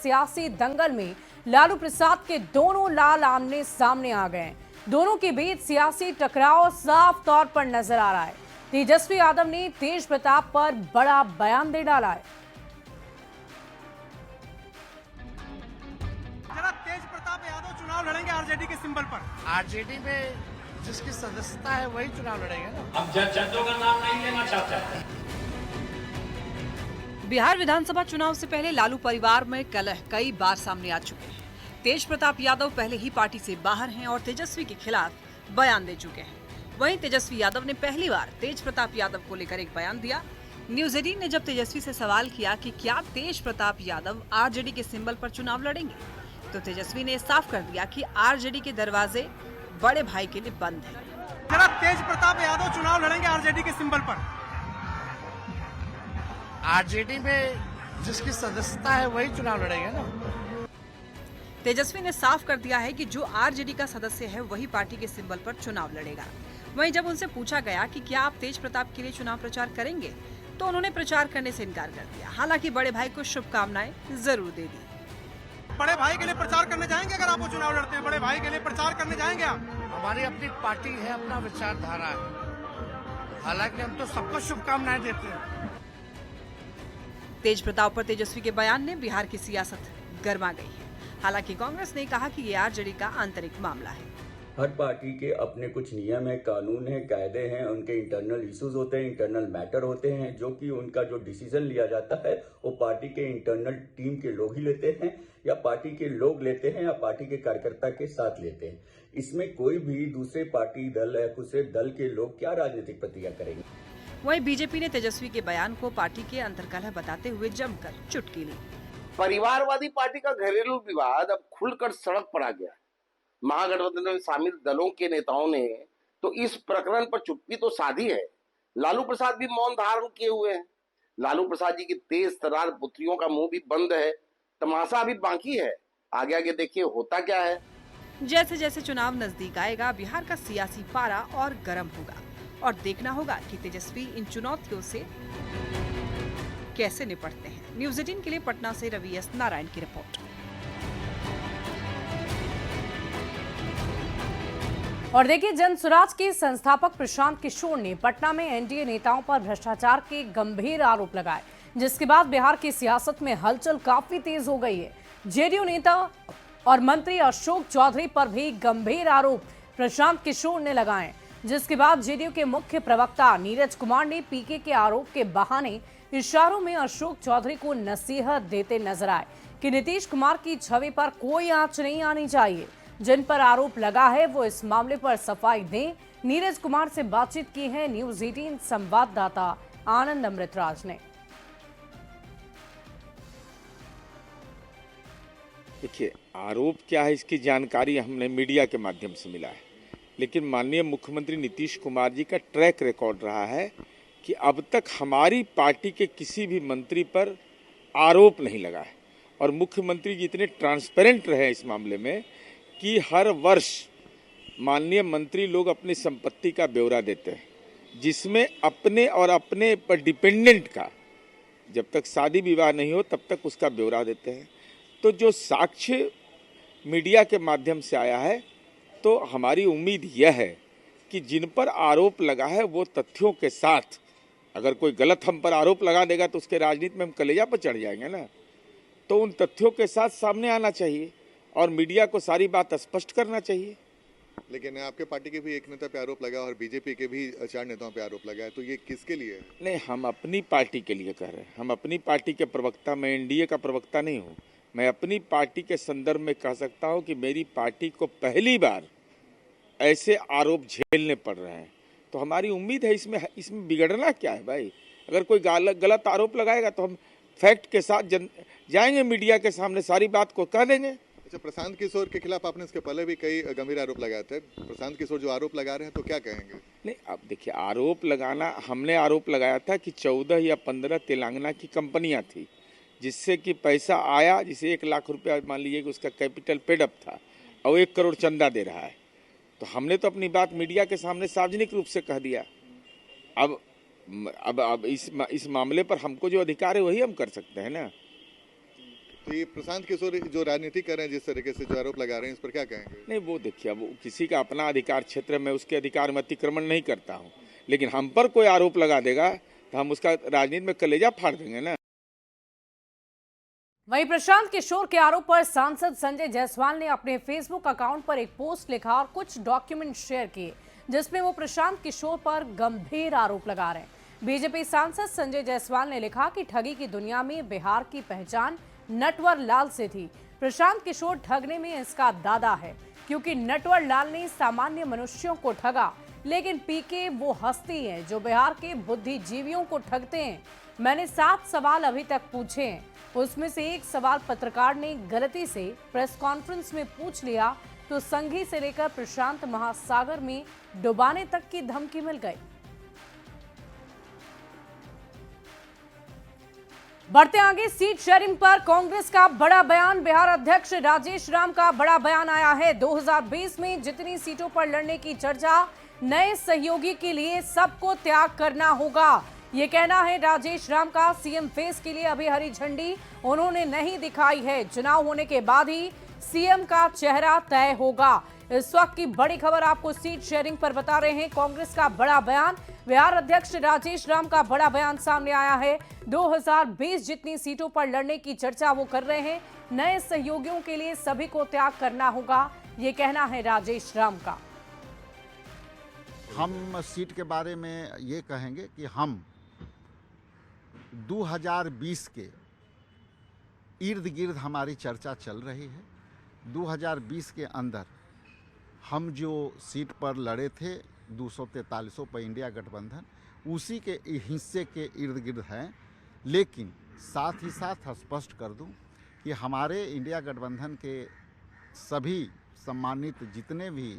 सियासी दंगल में लालू प्रसाद के दोनों लाल आमने सामने आ गए हैं। दोनों के बीच सियासी टकराव साफ तौर पर नजर आ रहा है। तेजस्वी यादव ने तेज प्रताप पर बड़ा बयान दे डाला है। जरा तेज प्रताप यादव चुनाव लड़ेंगे आरजेडी के सिंबल पर। आरजेडी में जिसकी सदस्यता है वही चुनाव लड़ेंगे ना। हम जजों का नाम नहीं लेना चाहते हैं। बिहार विधानसभा चुनाव से पहले लालू परिवार में कलह कई बार सामने आ चुके हैं। तेज प्रताप यादव पहले ही पार्टी से बाहर हैं और तेजस्वी के खिलाफ बयान दे चुके हैं। वहीं तेजस्वी यादव ने पहली बार तेज प्रताप यादव को लेकर एक बयान दिया। न्यूज 18 ने जब तेजस्वी से सवाल किया कि क्या तेज प्रताप यादव आरजेडी के सिंबल पर चुनाव लड़ेंगे, तो तेजस्वी ने साफ कर दिया कि आरजेडी के दरवाजे बड़े भाई के लिए बंद हैं। जरा तेज प्रताप यादव चुनाव लड़ेंगे आरजेडी के सिंबल पर। आरजेडी में जिसकी सदस्यता है वही चुनाव लड़ेंगे ना। तेजस्वी ने साफ कर दिया है कि जो आरजेडी का सदस्य है वही पार्टी के सिंबल पर चुनाव लड़ेगा। वहीं जब उनसे पूछा गया कि क्या आप तेज प्रताप के लिए चुनाव प्रचार करेंगे, तो उन्होंने प्रचार करने से इनकार कर दिया। हालांकि बड़े भाई को शुभकामनाएं जरूर दे दी। बड़े भाई के लिए प्रचार करने जाएंगे अगर आप वो चुनाव लड़ते हैं? बड़े भाई के लिए प्रचार करने जाएंगे आप? हमारी अपनी पार्टी है, अपना विचारधारा है। हालांकि हम तो सबको शुभकामनाएं देते हैं। तेज प्रताप पर तेजस्वी के बयान ने बिहार की सियासत गर्मा गई है। हालांकि कांग्रेस ने कहा कि ये आरजेडी का आंतरिक मामला है। हर पार्टी के अपने कुछ नियम है, कानून है, कायदे हैं, उनके इंटरनल इश्यूज होते हैं, इंटरनल मैटर होते हैं, जो कि उनका जो डिसीजन लिया जाता है वो पार्टी के इंटरनल टीम के लोग ही लेते हैं, या पार्टी के लोग लेते हैं, या पार्टी के कार्यकर्ता के साथ लेते हैं। इसमें कोई भी दूसरे पार्टी दल या दूसरे दल के लोग क्या राजनीतिक प्रतिक्रिया करेंगे। वहीं बीजेपी ने तेजस्वी के बयान को पार्टी के अंतर्कलह बताते हुए जमकर चुटकी ली। परिवारवादी पार्टी का घरेलू विवाद अब खुलकर सड़क पर आ गया। महागठबंधन में शामिल दलों के नेताओं ने तो इस प्रकरण पर चुप्पी तो साधी है। लालू प्रसाद भी मौन धारण किए हुए हैं। लालू प्रसाद जी की तेज तर्रार पुत्रियों का मुंह भी बंद है। तमाशा अभी बाकी है। आगे आगे देखिए होता क्या है। जैसे जैसे चुनाव नजदीक आएगा, बिहार का सियासी पारा और गर्म होगा और देखना होगा कि तेजस्वी इन चुनौतियों से कैसे निपटते हैं। न्यूज 18 के लिए पटना से रवि एस नारायण की रिपोर्ट। और देखिए, जन स्वराज के संस्थापक प्रशांत किशोर ने पटना में एनडीए नेताओं पर भ्रष्टाचार के गंभीर आरोप लगाए, जिसके बाद बिहार की सियासत में हलचल काफी तेज हो गई है। जेडीयू नेता और मंत्री अशोक चौधरी पर भी गंभीर आरोप प्रशांत किशोर ने लगाए, जिसके बाद जेडीयू के मुख्य प्रवक्ता नीरज कुमार ने पीके के आरोप के बहाने इशारों में अशोक चौधरी को नसीहत देते नजर आए कि नीतीश कुमार की छवि पर कोई आंच नहीं आनी चाहिए। जिन पर आरोप लगा है वो इस मामले पर सफाई दें। नीरज कुमार से बातचीत की है न्यूज 18 संवाददाता आनंद अमृतराज ने। देखिए, आरोप क्या है इसकी जानकारी हमने मीडिया के माध्यम से मिला है, लेकिन माननीय मुख्यमंत्री नीतीश कुमार जी का ट्रैक रिकॉर्ड रहा है कि अब तक हमारी पार्टी के किसी भी मंत्री पर आरोप नहीं लगा है। और मुख्यमंत्री जी इतने ट्रांसपेरेंट रहे इस मामले में कि हर वर्ष माननीय मंत्री लोग अपनी संपत्ति का ब्यौरा देते हैं, जिसमें अपने और अपने पर डिपेंडेंट का, जब तक शादी विवाह नहीं हो तब तक उसका ब्यौरा देते हैं। तो जो साक्ष्य मीडिया के माध्यम से आया है, तो हमारी उम्मीद यह है कि जिन पर आरोप लगा है वो तथ्यों के साथ, अगर कोई गलत हम पर आरोप लगा देगा तो उसके राजनीति में हम कलेजा पर चढ़ जाएंगे ना, तो उन तथ्यों के साथ सामने आना चाहिए और मीडिया को सारी बात स्पष्ट करना चाहिए। लेकिन आपके पार्टी के भी एक नेता पे आरोप लगा और बीजेपी के भी 4 नेताओं पे आरोप लगा है, तो ये किसके लिए है? नहीं, हम अपनी पार्टी के लिए कह रहे हैं। हम अपनी पार्टी के प्रवक्ता, मैं एनडीए का प्रवक्ता नहीं हूँ। मैं अपनी पार्टी के संदर्भ में कह सकता हूँ कि मेरी पार्टी को पहली बार ऐसे आरोप झेलने पड़ रहे हैं। तो हमारी उम्मीद है इसमें बिगड़ना क्या है भाई। अगर कोई गलत आरोप लगाएगा तो हम फैक्ट के साथ जाएंगे मीडिया के सामने, सारी बात को कह देंगे। अच्छा, प्रशांत किशोर के खिलाफ आपने इसके पहले भी कई गंभीर आरोप लगाए थे। प्रशांत किशोर जो आरोप लगा रहे हैं तो क्या कहेंगे? नहीं, अब देखिए, आरोप लगाना, हमने आरोप लगाया था कि 14 या 15 तेलंगाना की कंपनियां थी जिससे कि पैसा आया, जिसे 1 लाख रुपया मान लीजिए कि उसका कैपिटल पेडअप था और 1 करोड़ चंदा दे रहा है। तो हमने तो अपनी बात मीडिया के सामने सार्वजनिक रूप से कह दिया। अब इस मामले पर हमको जो अधिकार है वही हम कर सकते हैं ना। तो ये प्रशांत किशोर जो राजनीति कर रहे हैं, जिस तरीके से जो आरोप लगा रहे हैं, इस पर क्या कहेंगे? नहीं, वो देखिए, अब किसी का अपना अधिकार क्षेत्र है, मैं उसके अधिकार में अतिक्रमण नहीं करता हूँ, लेकिन हम पर कोई आरोप लगा देगा तो हम उसका राजनीति में कलेजा फाड़ देंगे ना। वहीं प्रशांत किशोर के आरोप पर सांसद संजय जायसवाल ने अपने फेसबुक अकाउंट पर एक पोस्ट लिखा और कुछ डॉक्यूमेंट शेयर किए, जिसमें वो प्रशांत किशोर पर गंभीर आरोप लगा रहे हैं। बीजेपी सांसद संजय जायसवाल ने लिखा कि ठगी की दुनिया में बिहार की पहचान नटवर लाल से थी। प्रशांत किशोर ठगने में इसका दादा है, क्योंकि नटवर लाल ने सामान्य मनुष्यों को ठगा, लेकिन पीके वो हस्ती है जो बिहार के बुद्धिजीवियों को ठगते हैं। मैंने 7 सवाल अभी तक पूछे हैं, उसमें से एक सवाल पत्रकार ने गलती से प्रेस कॉन्फ्रेंस में पूछ लिया तो संघी से लेकर प्रशांत महासागर में डुबाने तक की धमकी मिल गई। बढ़ते आगे, सीट शेयरिंग पर कांग्रेस का बड़ा बयान। बिहार अध्यक्ष राजेश राम का बड़ा बयान आया है। 2020 में जितनी सीटों पर लड़ने की चर्चा, नए सहयोगी के लिए सबको त्याग करना होगा, ये कहना है राजेश राम का। सीएम फेस के लिए अभी हरी झंडी उन्होंने नहीं दिखाई है। चुनाव होने के बाद ही सीएम का चेहरा तय होगा। इस वक्त की बड़ी खबर आपको सीट शेयरिंग पर बता रहे हैं। कांग्रेस का बड़ा बयान, बिहार अध्यक्ष राजेश राम का बड़ा बयान सामने आया है। 2020 जितनी सीटों पर लड़ने की चर्चा वो कर रहे हैं। नए सहयोगियों के लिए सभी को त्याग करना होगा, ये कहना है राजेश राम का। हम सीट के बारे में ये कहेंगे कि हम 2020 के इर्द गिर्द हमारी चर्चा चल रही है। 2020 के अंदर हम जो सीट पर लड़े थे 243 पर इंडिया गठबंधन, उसी के हिस्से के इर्द गिर्द हैं। लेकिन साथ ही साथ स्पष्ट कर दूं कि हमारे इंडिया गठबंधन के सभी सम्मानित जितने भी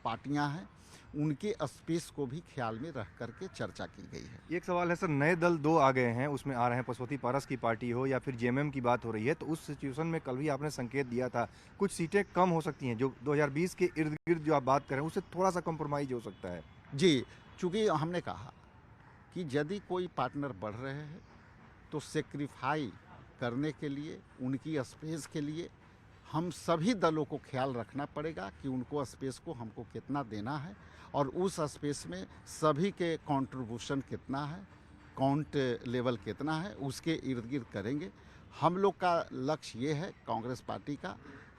पार्टियां हैं, उनके स्पेस को भी ख्याल में रख करके चर्चा की गई है। एक सवाल है सर, नए दल 2 आ गए हैं, उसमें आ रहे हैं पशुपति पारस की पार्टी हो या फिर जेएमएम की बात हो रही है, तो उस सिचुएशन में कल भी आपने संकेत दिया था कुछ सीटें कम हो सकती हैं। जो 2020 के इर्द गिर्द जो आप बात कर रहे हैं उससे थोड़ा सा कॉम्प्रोमाइज हो सकता है। जी, चूँकि हमने कहा कि यदि कोई पार्टनर बढ़ रहे हैं तो सेक्रीफाई करने के लिए, उनकी स्पेस के लिए हम सभी दलों को ख्याल रखना पड़ेगा कि उनको स्पेस को हमको कितना देना है और उस स्पेस में सभी के कंट्रीब्यूशन कितना है, काउंट लेवल कितना है, उसके इर्द गिर्द करेंगे। हम लोग का लक्ष्य ये है कांग्रेस पार्टी का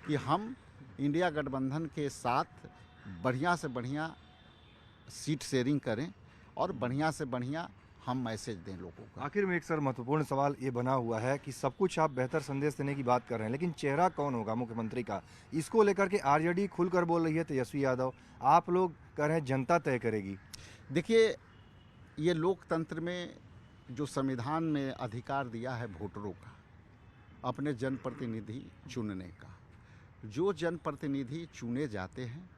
कि हम इंडिया गठबंधन के साथ बढ़िया से बढ़िया सीट शेयरिंग करें और बढ़िया से बढ़िया हम मैसेज दें लोगों को। आखिर में एक सर महत्वपूर्ण सवाल ये बना हुआ है कि सब कुछ आप बेहतर संदेश देने की बात कर रहे हैं, लेकिन चेहरा कौन होगा मुख्यमंत्री का, इसको लेकर के आरजेडी खुलकर बोल रही है तेजस्वी यादव, आप लोग कह रहे हैं जनता तय करेगी। देखिए, ये लोकतंत्र में जो संविधान में अधिकार दिया है वोटरों का अपने जनप्रतिनिधि चुनने का, जो जनप्रतिनिधि चुने जाते हैं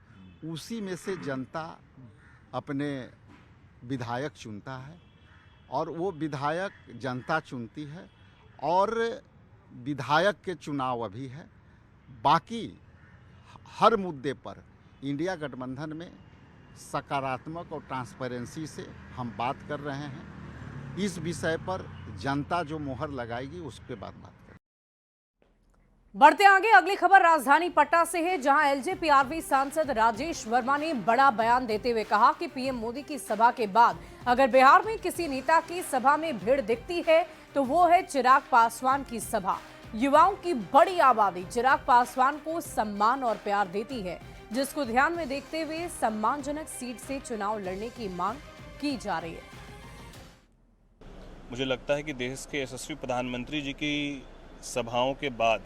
उसी में से जनता अपने विधायक चुनता है और वो विधायक जनता चुनती है और विधायक के चुनाव अभी है। बाकी हर मुद्दे पर इंडिया गठबंधन में सकारात्मक और ट्रांसपेरेंसी से हम बात कर रहे हैं। इस विषय पर जनता जो मोहर लगाएगी उसके बाद बात करें। बढ़ते आगे, अगली खबर राजधानी पटना से है, जहां एलजेपीआरवी सांसद राजेश वर्मा ने बड़ा बयान देते हुए कहा कि पीएम मोदी की सभा के बाद अगर बिहार में किसी नेता की सभा में भीड़ दिखती है तो वो है चिराग पासवान की सभा। युवाओं की बड़ी आबादी चिराग पासवान को सम्मान और प्यार देती है, जिसको ध्यान में देखते हुए सम्मानजनक सीट से चुनाव लड़ने की मांग की जा रही है। मुझे लगता है कि देश के यशस्वी प्रधानमंत्री जी की सभाओं के बाद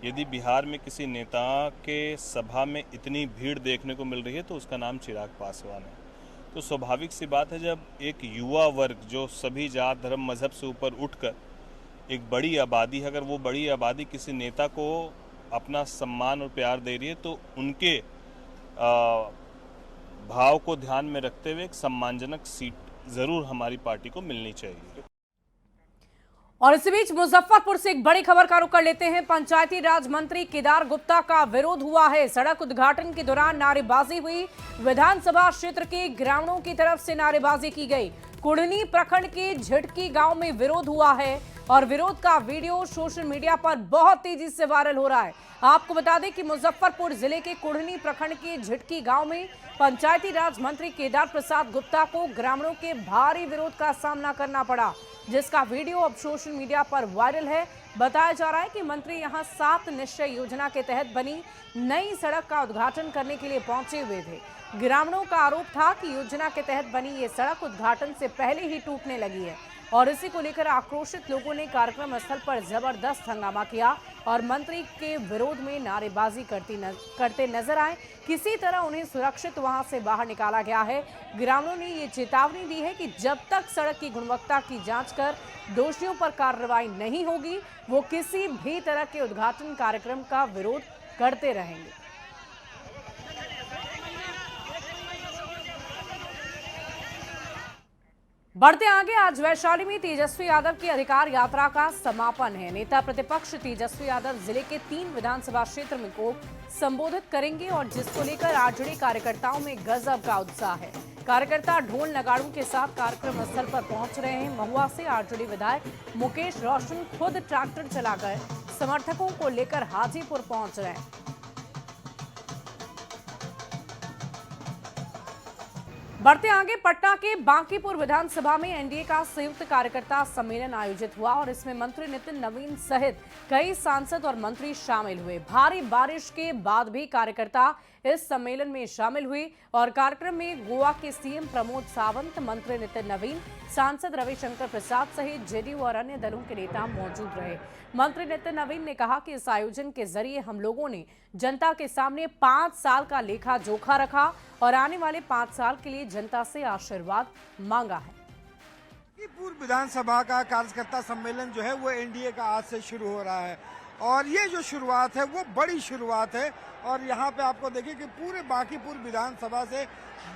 यदि बिहार में किसी नेता के सभा में इतनी भीड़ देखने को मिल रही है तो उसका नाम चिराग पासवान है। तो स्वाभाविक सी बात है, जब एक युवा वर्ग जो सभी जात धर्म मजहब से ऊपर उठकर एक बड़ी आबादी है, अगर वो बड़ी आबादी किसी नेता को अपना सम्मान और प्यार दे रही है तो उनके भाव को ध्यान में रखते हुए एक सम्मानजनक सीट जरूर हमारी पार्टी को मिलनी चाहिए। और इसी बीच मुजफ्फरपुर से एक बड़ी खबर का रुख कर लेते हैं। पंचायती राज मंत्री केदार गुप्ता का विरोध हुआ है। सड़क उद्घाटन के दौरान नारेबाजी हुई। विधानसभा क्षेत्र के ग्रामीणों की तरफ से नारेबाजी की गई। कुढ़नी प्रखंड के झिटकी गांव में विरोध हुआ है। और विरोध का वीडियो सोशल मीडिया पर बहुत तेजी से वायरल हो रहा है। आपको बता दें कि मुजफ्फरपुर जिले के कुढ़नी प्रखंड के झिटकी गांव में पंचायती राज मंत्री केदार प्रसाद गुप्ता को ग्रामीणों के भारी विरोध का सामना करना पड़ा, जिसका वीडियो अब सोशल मीडिया पर वायरल है। बताया जा रहा है कि मंत्री यहां 7 निश्चय योजना के तहत बनी नई सड़क का उद्घाटन करने के लिए पहुंचे हुए थे। ग्रामीणों का आरोप था कि योजना के तहत बनी ये सड़क उद्घाटन से पहले ही टूटने लगी है और इसी को लेकर आक्रोशित लोगों ने कार्यक्रम स्थल पर जबरदस्त हंगामा किया और मंत्री के विरोध में नारेबाजी करते नजर आए। किसी तरह उन्हें सुरक्षित वहां से बाहर निकाला गया है। ग्रामीणों ने ये चेतावनी दी है कि जब तक सड़क की गुणवत्ता की जांच कर दोषियों पर कार्रवाई नहीं होगी, वो किसी भी तरह के उद्घाटन कार्यक्रम का विरोध करते रहेंगे। बढ़ते आगे, आज वैशाली में तेजस्वी यादव की अधिकार यात्रा का समापन है। नेता प्रतिपक्ष तेजस्वी यादव जिले के 3 विधानसभा क्षेत्र में को संबोधित करेंगे और जिसको लेकर आरजेडी कार्यकर्ताओं में गजब का उत्साह है। कार्यकर्ता ढोल नगाड़ों के साथ कार्यक्रम स्थल पर पहुंच रहे हैं। महुआ से आरजेडी विधायक मुकेश रोशन खुद ट्रैक्टर चलाकर समर्थकों को लेकर हाजीपुर पहुंच रहे हैं। बढ़ते आगे, पटना के बांकीपुर विधानसभा में एनडीए का संयुक्त कार्यकर्ता सम्मेलन आयोजित हुआ और इसमें मंत्री नितिन नवीन सहित कई सांसद और मंत्री शामिल हुए। भारी बारिश के बाद भी कार्यकर्ता इस सम्मेलन में शामिल हुए और कार्यक्रम में गोवा के सीएम प्रमोद सावंत, मंत्री नितिन नवीन, सांसद रविशंकर प्रसाद सहित जेडीयू और अन्य दलों के नेता मौजूद रहे। मंत्री नितिन नवीन ने कहा कि इस आयोजन के जरिए हम लोगों ने जनता के सामने 5 साल का लेखा जोखा रखा और आने वाले 5 साल के लिए जनता से आशीर्वाद मांगा है। पूर्व विधानसभा का कार्यकर्ता सम्मेलन जो है वो एनडीए का आज से शुरू हो रहा है और ये जो शुरुआत है वो बड़ी शुरुआत है। और यहाँ पे आपको देखिए कि पूरे बांकीपुर विधानसभा से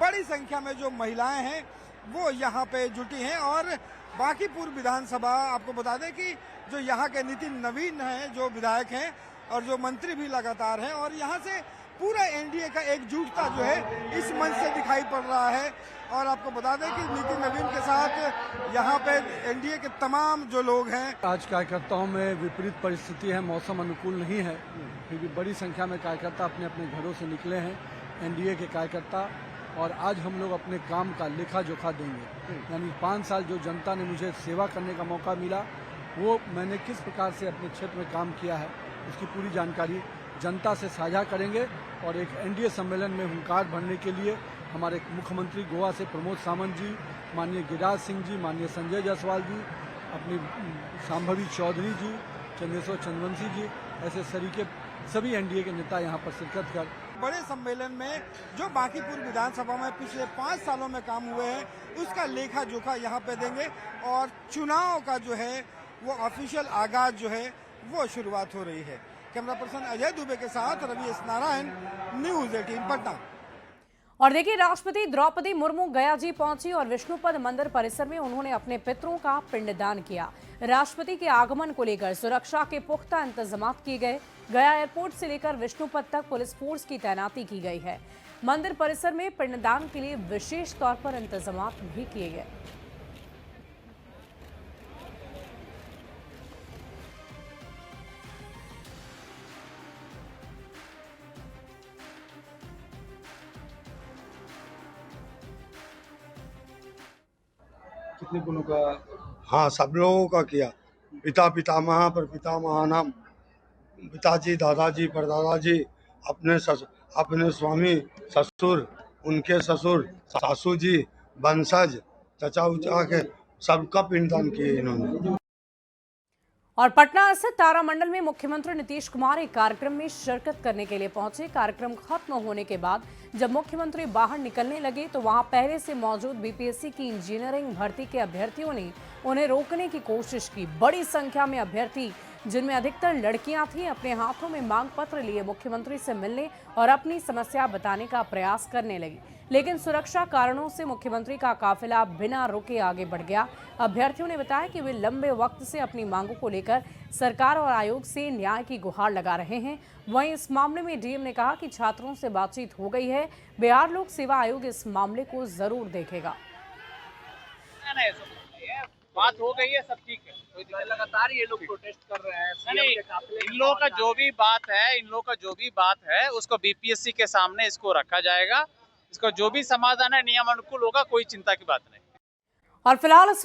बड़ी संख्या में जो महिलाएं हैं वो यहाँ पे जुटी हैं। और बांकीपुर विधानसभा, आपको बता दें कि जो यहाँ के नितिन नवीन हैं जो विधायक हैं और जो मंत्री भी लगातार हैं, और यहाँ से पूरा एनडीए का एकजुटता जो है इस मंच से दिखाई पड़ रहा है। और आपको बता दें कि नितिन नवीन के साथ यहाँ पे एनडीए के तमाम जो लोग हैं। आज कार्यकर्ताओं में विपरीत परिस्थिति है, मौसम अनुकूल नहीं है, क्योंकि बड़ी संख्या में कार्यकर्ता अपने अपने घरों से निकले हैं, एनडीए के कार्यकर्ता। और आज हम लोग अपने काम का लेखा जोखा देंगे, यानी 5 साल जो जनता ने मुझे सेवा करने का मौका मिला, वो मैंने किस प्रकार से अपने क्षेत्र में काम किया है उसकी पूरी जानकारी जनता से साझा करेंगे। और एक एनडीए सम्मेलन में हुंकार भरने के लिए हमारे मुख्यमंत्री गोवा से प्रमोद सावंत जी, माननीय गिरिराज सिंह जी, माननीय संजय जायसवाल जी, अपनी शांभवी चौधरी जी, चंद्रेश्वर चंद्रवंशी जी, ऐसे सरीके सभी एनडीए के नेता यहाँ पर शिरकत कर बड़े सम्मेलन में जो बांकीपुर विधानसभा में पिछले 5 सालों में काम हुए हैं उसका लेखा जोखा यहाँ पे देंगे। और चुनाव का जो है वो ऑफिशियल आगाज जो है वो शुरुआत हो रही है। कैमरा पर्सन अजय दुबे के साथ रवि एस नारायण, न्यूज़ 18 पटना। और देखिए, राष्ट्रपति द्रौपदी मुर्मू गया जी पहुंची और विष्णुपद मंदिर परिसर में उन्होंने अपने पितरों का पिंडदान किया। राष्ट्रपति के आगमन को लेकर सुरक्षा के पुख्ता इंतजाम किए गए। गया एयरपोर्ट से लेकर विष्णुपद तक पुलिस फोर्स की तैनाती की गई है। मंदिर परिसर में पिंडदान के लिए विशेष तौर पर इंतजाम भी किए गए। कितने गुणों का? हाँ, सब लोगों का किया। पिता पितामह पर पितामह नाम, पिताजी, दादाजी, परदादाजी, अपने स्वामी, ससुर, उनके ससुर, सासू जी, वंशज, चचा उचा के सबका पिंडदान किए इन्होंने। और पटना स्थित तारामंडल में मुख्यमंत्री नीतीश कुमार एक कार्यक्रम में शिरकत करने के लिए पहुंचे। कार्यक्रम खत्म होने के बाद जब मुख्यमंत्री बाहर निकलने लगे तो वहां पहले से मौजूद बीपीएससी की इंजीनियरिंग भर्ती के अभ्यर्थियों ने उन्हें रोकने की कोशिश की। बड़ी संख्या में अभ्यर्थी, जिनमें अधिकतर लड़कियां थीं, अपने हाथों में मांग पत्र लिए मुख्यमंत्री से मिलने और अपनी समस्या बताने का प्रयास करने लगी, लेकिन सुरक्षा कारणों से मुख्यमंत्री का काफिला बिना रुके आगे बढ़ गया। अभ्यर्थियों ने बताया कि वे लंबे वक्त से अपनी मांगों को लेकर सरकार और आयोग से न्याय की गुहार लगा रहे हैं। वहीं इस मामले में डीएम ने कहा कि छात्रों से बातचीत हो गई है, बिहार लोक सेवा आयोग इस मामले को जरूर देखेगा। बात हो गई है, सब ठीक है। लगातार ये लोग प्रोटेस्ट कर रहे हैं। नहीं, इन लोगों का जो भी बात है उसको बीपीएससी के सामने इसको रखा जाएगा। इसको जो भी समाधान है नियम अनुकूल होगा, कोई चिंता की बात नहीं। और फिलहाल इस